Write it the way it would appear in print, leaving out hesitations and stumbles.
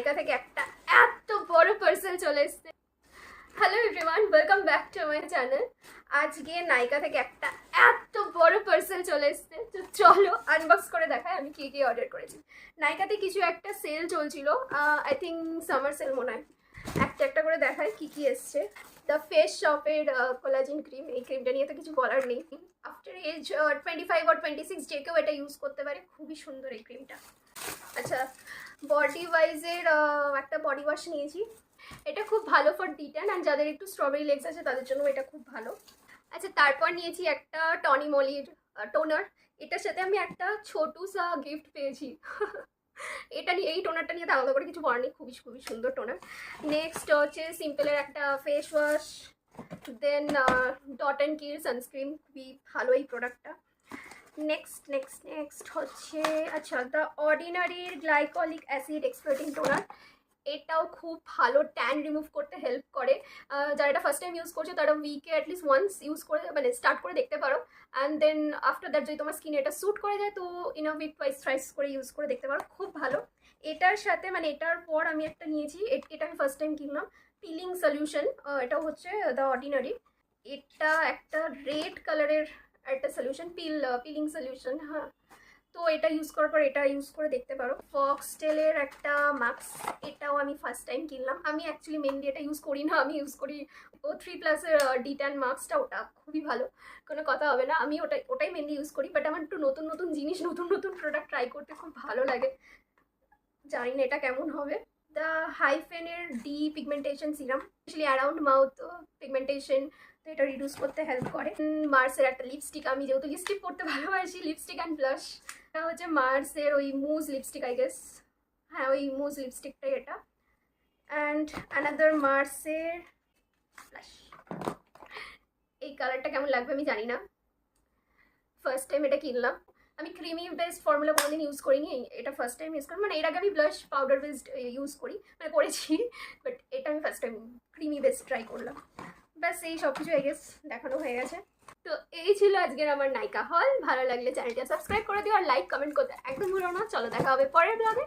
নাইকা থেকে একটা এত বড় পার্সেল চলে এসেছে। Hello everyone, welcome back to my channel. আজকে নাইকা থেকে একটা এত বড় পার্সেল চলে এসেছে, তো চলো আনবক্স করে দেখাই আমি কি অর্ডার করেছি। নাইকাতে কিছু একটা সেল চলছিল, আই থিঙ্ক সামার সেল মনে হয়। একটা করে দেখাই কি এসছে। দ্য ফেস শপের কোলাজেন ক্রিম, এই ক্রিমটা নিয়ে তো কিছু বলার নেই। আফটার এজ 25 or 26 যে কেউ এটা ইউজ করতে পারে, খুবই সুন্দর এই ক্রিমটা। আচ্ছা, বডি ওয়াইজের একটা বডি ওয়াশ নিয়েছি। এটা খুব ভালো ফর ডিট্যান, অ্যান্ড যাদের একটু স্ট্রবেরি লেগস আছে তাদের জন্য এটা খুব ভালো। আচ্ছা, তারপর নিয়েছি একটা টনি মলির টোনার। এটার সাথে আমি একটা ছোটু সা গিফট পেয়েছি। এটা নিয়ে, এই টোনারটা নিয়ে তো আলাদা করে কিছু বলার নেই, খুবই সুন্দর টোনার। নেক্সট হচ্ছে সিম্পলের একটা face wash, then Dot and কির সানস্ক্রিন, খুবই ভালো এই প্রোডাক্টটা। নেক্সট হচ্ছে আচ্ছা দ্য অর্ডিনারির গ্লাইকলিক অ্যাসিড এক্সপার্টিং টোনার। এটাও খুব ভালো, ট্যান রিমুভ করতে হেল্প করে। যারা এটা ফার্স্ট টাইম ইউজ করছে তারা উইকে অ্যাটলিস্ট ওয়ান্স ইউজ করে মানে স্টার্ট করে দেখতে পারো, অ্যান্ড দেন আফটার দ্যাট যদি তোমার স্কিনে এটা স্যুট করে যায় তো ইন আ উইক ট্রাইস করে ইউজ করে দেখতে পারো, খুব ভালো। এটার সাথে মানে এটার পর আমি একটা নিয়েছি, এটা আমি ফার্স্ট টাইম কিনলাম, পিলিং সলিউশন। এটাও হচ্ছে দ্য অর্ডিনারি। এটা একটা রেড কালারের একটা সলিউশন, পিলিং সলিউশন। হ্যাঁ, তো এটা ইউজ করার পর এটা ইউজ করে দেখতে পারো। ফক্সটেলের একটা মাস্ক, এটাও আমি ফার্স্ট টাইম কিনলাম। আমি অ্যাকচুয়ালি মেনলি এটা ইউজ করি না, আমি ইউজ করি O3+এর ডিট্যান মাস্কটা, ওটা খুবই ভালো, কোনো কথা হবে না। আমি ওটাই মেনলি ইউজ করি, বাট আমার একটু নতুন জিনিস, নতুন প্রোডাক্ট ট্রাই করতে খুব ভালো লাগে। জানি না এটা কেমন হবে। দ্য হাইফেনের depigmentation serum, specially around mouth pigmentation, তো এটা রিডিউস করতে হেল্প করে। মার্সের একটা লিপস্টিক, আমি যেহেতু লিপস্টিক পরতে ভালোবাসি, লিপস্টিক অ্যান্ড ব্লাশ। এটা হচ্ছে মার্সের ওই মুজ লিপস্টিক, আই গেস। হ্যাঁ, ওই মুজ লিপস্টিকটাই এটা। অ্যান্ড অ্যানাদার মার্সের ব্লাশ। এই কালারটা কেমন লাগবে আমি জানি না, ফার্স্ট টাইম এটা কিনলাম। আমি ক্রিমি বেসড ফর্মুলা কোনোদিন ইউজ করিনি, এটা ফার্স্ট টাইম ইউজ করি। মানে এর আগে আমি ব্লাশ পাউডার বেসড ইউজ করেছি, বাট এটা আমি first time creamy based try করলাম। ব্যাস, এই সব কিছু আই গেস দেখানো হয়ে গেছে। তো এই ছিল আজকের আমার নাইকা হল। ভালো লাগলে চ্যানেলটা সাবস্ক্রাইব করে দিও আর লাইক কমেন্ট করতে একদম ভুলো না। চলো দেখা হবে পরের ব্লগে।